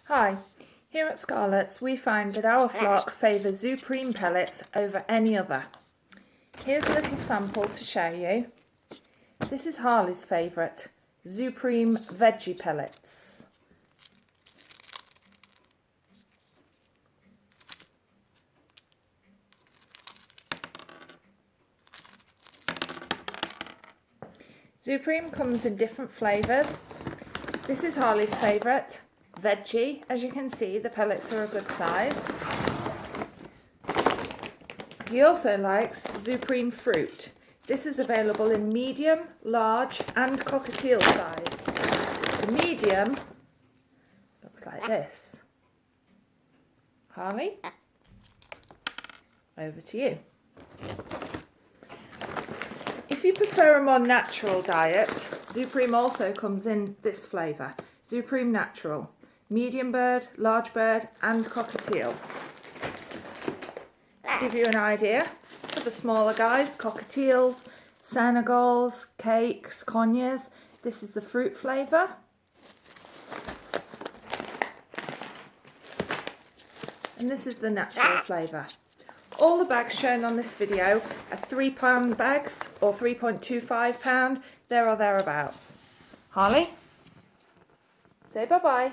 Hi, here at Scarlett's we find that our flock favour Zupreem pellets over any other. Here's a little sample to show you. This is Harley's favourite, Zupreem veggie pellets. Zupreem comes in different flavours. This is Harley's favourite, veggie. As you can see, the pellets are a good size. He also likes Zupreem fruit. This is available in medium, large and cockatiel size. The medium looks like this. Harley, over to you. If you prefer a more natural diet, Zupreem also comes in this flavour, Zupreem Natural, medium bird, large bird and cockatiel. To give you an idea, for the smaller guys, cockatiels, senegals, cakes, conures, this is the fruit flavour. And this is the natural flavour. All the bags shown on this video are £3 bags or £3.25, there or thereabouts. Harley, say bye-bye.